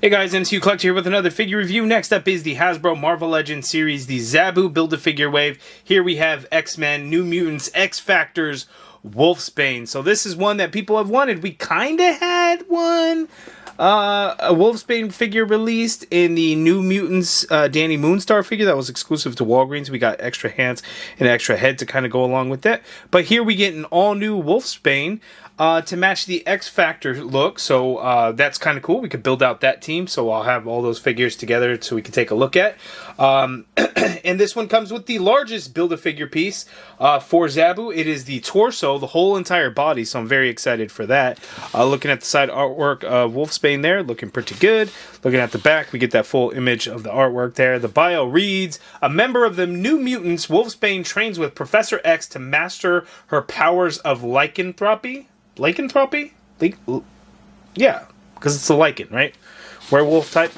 Hey guys, MCU Collector here with another figure review. Next up is the Hasbro Marvel Legends series, the Zabu Build-A-Figure Wave. Here we have X-Men, New Mutants, X-Factors, Wolfsbane. So this is one that people have wanted. We kind of had one. A Wolfsbane figure released in the New Mutants Danny Moonstar figure that was exclusive to Walgreens. We got extra hands and extra head to kind of go along with that. But here we get an all-new Wolfsbane to match the X-Factor look. So that's kind of cool. We could build out that team. So I'll have all those figures together so we can take a look at. And this one comes with the largest Build-A-Figure piece for Zabu. It is the torso, the whole entire body. So I'm very excited for that. Looking at the side artwork of Wolfsbane there, looking pretty good. Looking at the back, we get that full image of the artwork there. The bio reads, a member of the New Mutants, Wolfsbane trains with Professor X to master her powers of lycanthropy. Lycanthropy? Yeah, because it's a lichen, right? Werewolf type.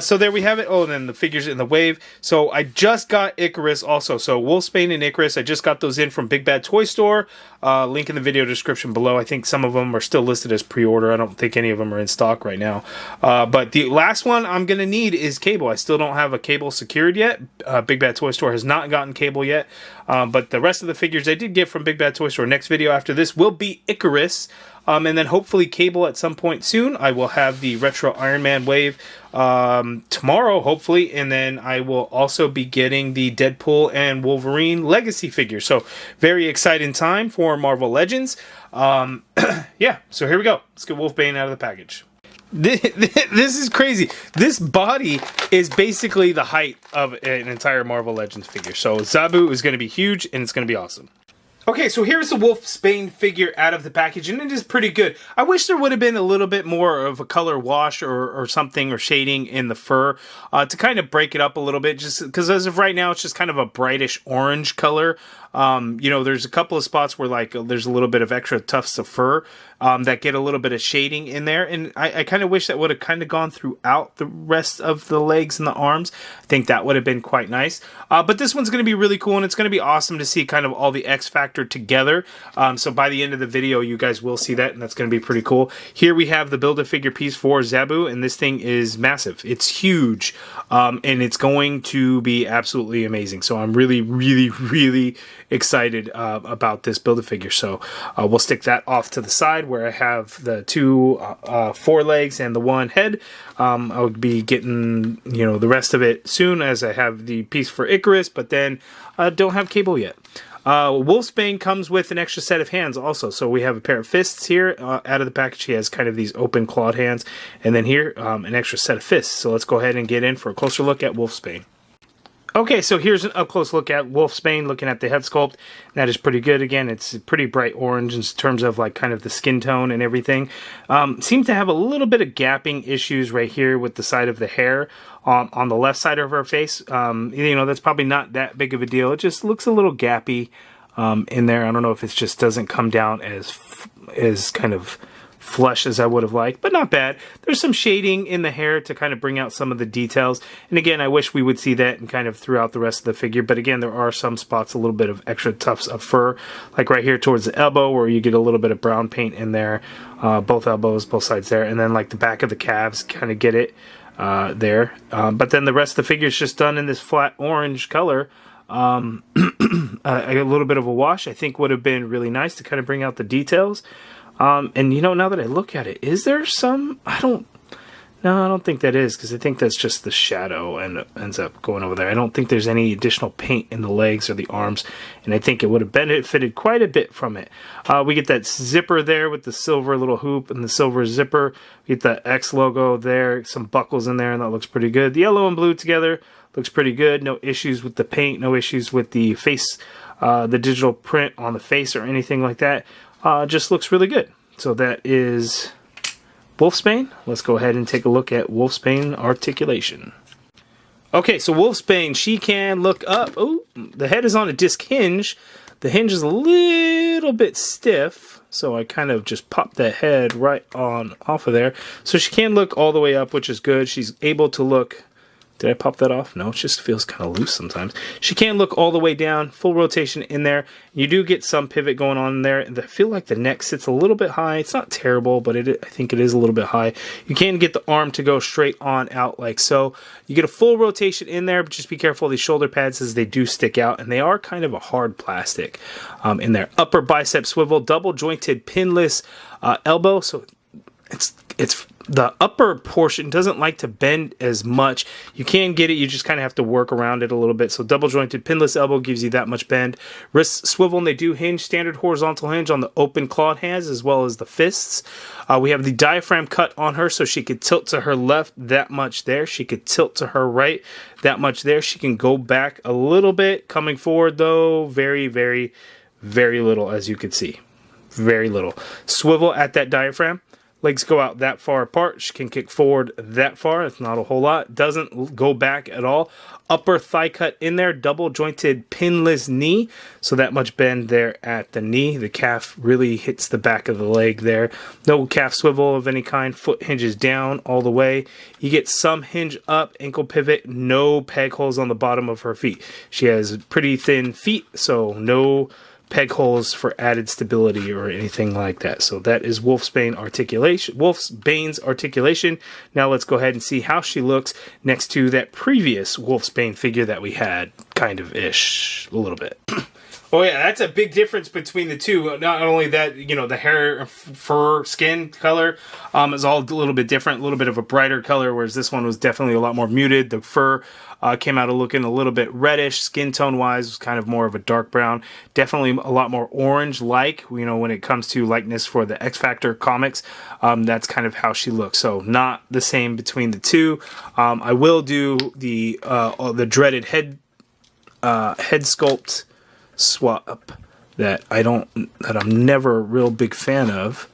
So there we have it. Oh, and then the figures in the wave. So I just got Icarus also. So Wolfsbane and Icarus, I just got those in from Big Bad Toy Store. Link in the video description below. I think some of them are still listed as pre-order. I don't think any of them are in stock right now. But the last one I'm going to need is cable. I still don't have a cable secured yet. Big Bad Toy Store has not gotten cable yet. But the rest of the figures I did get from Big Bad Toy Store. Next video after this will be Icarus. And then hopefully cable at some point soon. I will have the Retro Iron Man Wave tomorrow, hopefully. And then I will also be getting the Deadpool and Wolverine Legacy figure. So very exciting time for Marvel Legends. Yeah, so here we go. Let's get Wolfsbane out of the package. This is crazy. This body is basically the height of an entire Marvel Legends figure. So Zabu is going to be huge and it's going to be awesome. Okay, so here's the Wolfsbane figure out of the package, and it is pretty good. I wish there would have been a little bit more of a color wash or something or shading in the fur to kind of break it up a little bit, just because as of right now, it's just kind of a brightish orange color. You know, there's a couple of spots where like there's a little bit of extra tufts of fur that get a little bit of shading in there, and I kind of wish that would have kind of gone throughout the rest of the legs and the arms. I think that would have been quite nice. But this one's going to be really cool, and it's going to be awesome to see kind of all the X-Factor together. So by the end of the video, you guys will see that, and that's going to be pretty cool. Here we have the Build-A-Figure piece for Zabu, and this thing is massive. It's huge, and it's going to be absolutely amazing. So I'm really, really, really excited about this Build-A-Figure. So we'll stick that off to the side where I have the two forelegs and the one head. I'll be getting, you know, the rest of it soon as I have the piece for Icarus, but then I don't have cable yet. Wolfsbane comes with an extra set of hands also. So we have a pair of fists here out of the package. He has kind of these open clawed hands. And then here, an extra set of fists. So let's go ahead and get in for a closer look at Wolfsbane. Okay, so here's an up-close look at Wolfsbane, looking at the head sculpt. That is pretty good. Again, it's pretty bright orange in terms of like kind of the skin tone and everything. Seems to have a little bit of gapping issues right here with the side of the hair on the left side of her face. You know, that's probably not that big of a deal. It just looks a little gappy in there. I don't know if it just doesn't come down as kind of flush as I would have liked, but not bad. There's some shading in the hair to kind of bring out some of the details. And again, I wish we would see that and kind of throughout the rest of the figure. But again, there are some spots, a little bit of extra tufts of fur, like right here towards the elbow where you get a little bit of brown paint in there, both elbows, both sides there. And then like the back of the calves kind of get it there. But then the rest of the figure is just done in this flat orange color. A little bit of a wash I think would have been really nice to kind of bring out the details. And you know, now that I look at it, is there some, I don't think that is, because I think that's just the shadow and ends up going over there. I don't think there's any additional paint in the legs or the arms, and I think it would have benefited quite a bit from it. We get that zipper there with the silver little hoop and the silver zipper. We get the X logo there, some buckles in there, and that looks pretty good. The yellow and blue together looks pretty good. No issues with the paint, no issues with the face, the digital print on the face or anything like that. Just looks really good. So that is Wolfsbane. Let's go ahead and take a look at Wolfsbane articulation. Okay, so Wolfsbane, she can look up. Oh, the head is on a disc hinge. The hinge is a little bit stiff, so I kind of just popped that head right on off of there. So she can look all the way up, which is good. She's able to look Did I pop that off? No, it just feels kind of loose sometimes. She can look all the way down, full rotation in there. You do get some pivot going on in there. And I feel like the neck sits a little bit high. It's not terrible, but I think it is a little bit high. You can get the arm to go straight on out like so. You get a full rotation in there, but just be careful of these shoulder pads as they do stick out, and they are kind of a hard plastic in there. Upper bicep swivel, double jointed pinless elbow. So it's the upper portion doesn't like to bend as much. You can get it, you just kind of have to work around it a little bit. So double jointed pinless elbow gives you that much bend. Wrists swivel and they do hinge, standard horizontal hinge on the open clawed hands as well as the fists. We have the diaphragm cut on her, so she could tilt to her left that much there. She could tilt to her right that much there. She can go back a little bit, coming forward though, very, very, very little, as you can see. Very little. Swivel at that diaphragm. Legs go out that far apart. She can kick forward that far. It's not a whole lot. Doesn't go back at all. Upper thigh cut in there. Double jointed pinless knee. So that much bend there at the knee. The calf really hits the back of the leg there. No calf swivel of any kind. Foot hinges down all the way. You get some hinge up. Ankle pivot. No peg holes on the bottom of her feet. She has pretty thin feet. So no peg holes for added stability or anything like that. So that is Wolfsbane's articulation. Now let's go ahead and see how she looks next to that previous Wolfsbane figure that we had, kind of ish, a little bit. Oh yeah, that's a big difference between the two. Not only that, you know, the hair, fur, skin color is all a little bit different, a little bit of a brighter color, whereas this one was definitely a lot more muted. The fur came out looking a little bit reddish. Skin tone wise was kind of more of a dark brown. Definitely a lot more orange-like, you know, when it comes to likeness for the X Factor comics. That's kind of how she looks. So not the same between the two. I will do the dreaded head sculpt swap that I'm never a real big fan of.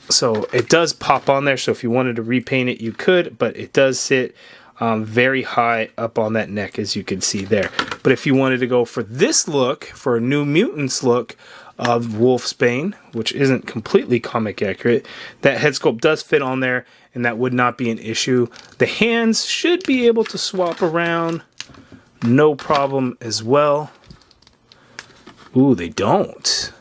So it does pop on there, so if you wanted to repaint it you could, but it does sit very high up on that neck, as you can see there. But if you wanted to go for this look, for a New Mutants look of Wolfsbane, which isn't completely comic accurate, that head sculpt does fit on there, and that would not be an issue. The hands should be able to swap around no problem as well. Ooh, they don't.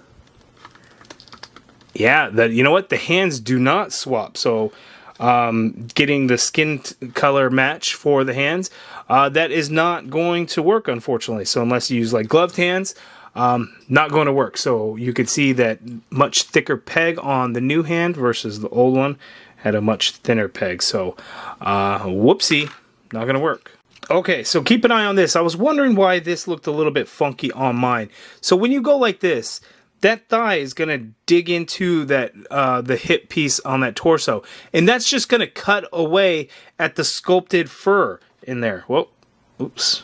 Yeah, you know what? The hands do not swap. So getting the skin color match for the hands, that is not going to work, unfortunately. So unless you use like gloved hands, not going to work. So you could see that much thicker peg on the new hand versus the old one had a much thinner peg. So whoopsie, not going to work. Okay, so keep an eye on this. I was wondering why this looked a little bit funky on mine. So when you go like this, that thigh is going to dig into that the hip piece on that torso. And that's just going to cut away at the sculpted fur in there. Whoa, oops.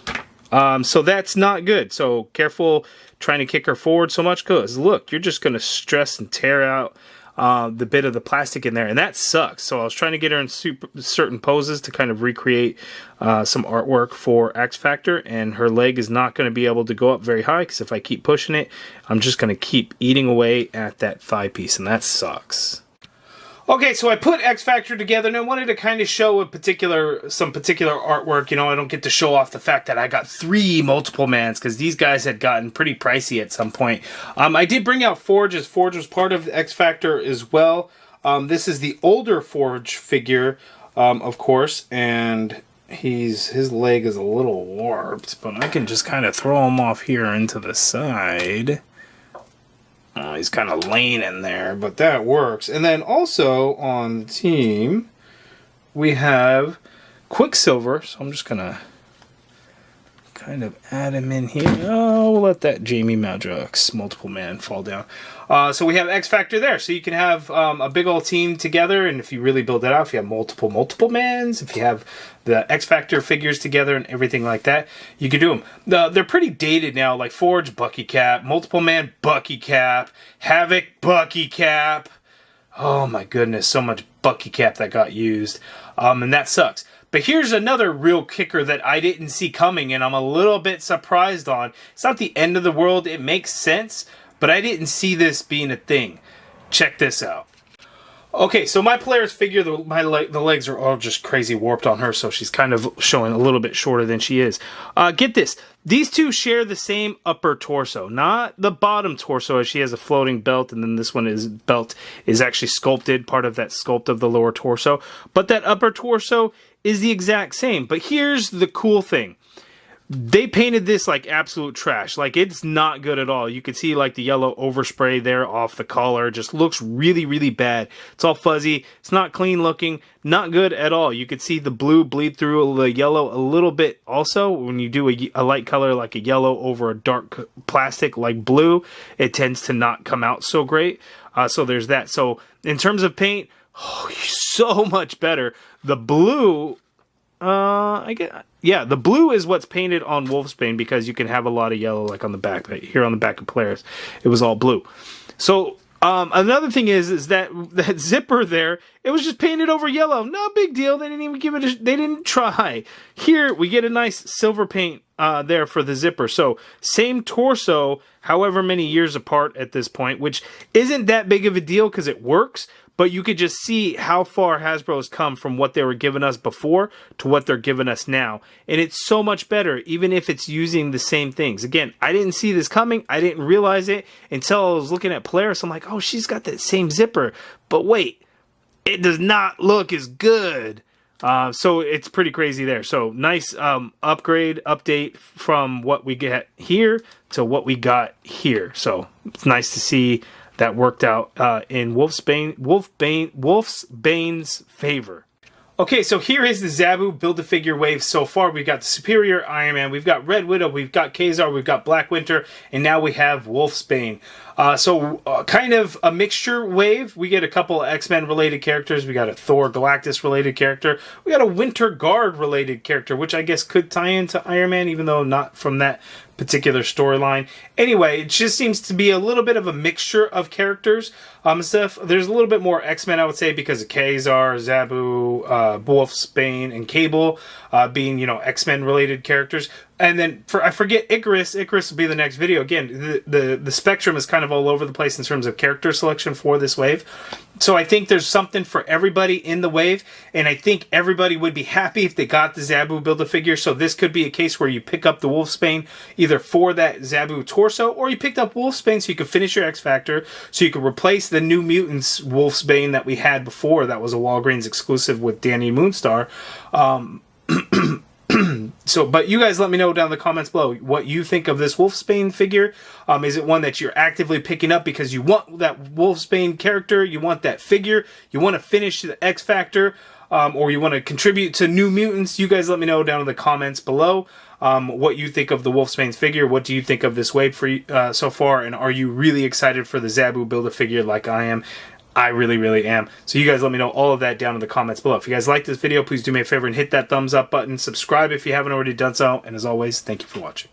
So that's not good. So careful trying to kick her forward so much, because look, you're just going to stress and tear out the bit of the plastic in there, and that sucks. So I was trying to get her in certain poses to kind of recreate some artwork for X Factor, and her leg is not going to be able to go up very high, because if I keep pushing it, I'm just going to keep eating away at that thigh piece, and that sucks. Okay, so I put X Factor together, and I wanted to kind of show some particular artwork. You know, I don't get to show off the fact that I got 3 multiple mans, because these guys had gotten pretty pricey at some point. I did bring out Forge, as Forge was part of X Factor as well. This is the older Forge figure, of course, and his leg is a little warped, but I can just kind of throw him off here into the side. He's kind of laying in there, but that works. And then also on the team, we have Quicksilver. So I'm just going to kind of add him in here. Oh, we'll let that Jamie Madrox multiple man fall down. So we have X Factor there. So you can have a big old team together, and if you really build it out, if you have multiple mans, if you have the X Factor figures together and everything like that, you can do them. They're pretty dated now, like Forge Bucky Cap, multiple man Bucky Cap, Havoc Bucky Cap. Oh my goodness, so much Bucky Cap that got used, and that sucks. But here's another real kicker that I didn't see coming, and I'm a little bit surprised on. It's not the end of the world, it makes sense, but I didn't see this being a thing. Check this out. Okay, so my Polaris figure, the legs are all just crazy warped on her, so she's kind of showing a little bit shorter than she is. Get this. These two share the same upper torso, not the bottom torso, as she has a floating belt, and then this one belt is actually sculpted, part of that sculpt of the lower torso. But that upper torso is the exact same. But here's the cool thing. They painted this like absolute trash. Like, it's not good at all. You can see like the yellow overspray there off the collar. It just looks really, really bad. It's all fuzzy. It's not clean looking. Not good at all. You can see the blue bleed through the yellow a little bit also. When you do a light color like a yellow over a dark plastic like blue, it tends to not come out so great. So there's that. So in terms of paint, so much better. The blue... the blue is what's painted on Wolfsbane, because you can have a lot of yellow like on the back. Here on the back of Polaris, it was all blue. So another thing is that zipper there, it was just painted over yellow. No big deal. They didn't even give it they didn't try. Here we get a nice silver paint there for the zipper. So same torso, however many years apart at this point, which isn't that big of a deal because it works. But you could just see how far Hasbro has come from what they were giving us before to what they're giving us now. And it's so much better, even if it's using the same things. Again, I didn't see this coming. I didn't realize it until I was looking at Polaris. I'm like, oh, she's got that same zipper. But wait, it does not look as good. So it's pretty crazy there. So nice update from what we get here to what we got here. So it's nice to see that worked out in Wolfsbane's favor. Okay, so here is the Zabu Build-A-Figure wave so far. We've got the Superior Iron Man, we've got Red Widow, we've got ka-zar, we've got Black Winter, and now we have Wolfsbane. Kind of a mixture wave. We get a couple of X-Men related characters. We got a Thor Galactus related character. We got a Winter Guard related character, which I guess could tie into Iron Man, even though not from that particular storyline. Anyway, it just seems to be a little bit of a mixture of characters. Stuff. There's a little bit more X-Men, I would say, because of ka-zar, Zabu, Wolfsbane, and Cable being, X-Men related characters. And then I forget Icarus. Icarus will be the next video. Again, the spectrum is kind of all over the place in terms of character selection for this wave. So I think there's something for everybody in the wave, and I think everybody would be happy if they got the Zabu Build-A-Figure. So this could be a case where you pick up the Wolfsbane either for that Zabu torso, or you picked up Wolfsbane so you could finish your X Factor, so you could replace the New Mutants Wolfsbane that we had before. That was a Walgreens exclusive with Danny Moonstar. But you guys let me know down in the comments below what you think of this Wolfsbane figure. Is it one that you're actively picking up because you want that Wolfsbane character, you want that figure, you want to finish the X Factor, or you want to contribute to New Mutants? You guys let me know down in the comments below what you think of the Wolfsbane figure. What do you think of this wave for so far? And are you really excited for the Zabu Build-A-Figure like I am? I really, really am. So you guys let me know all of that down in the comments below. If you guys like this video, please do me a favor and hit that thumbs up button. Subscribe if you haven't already done so. And as always, thank you for watching.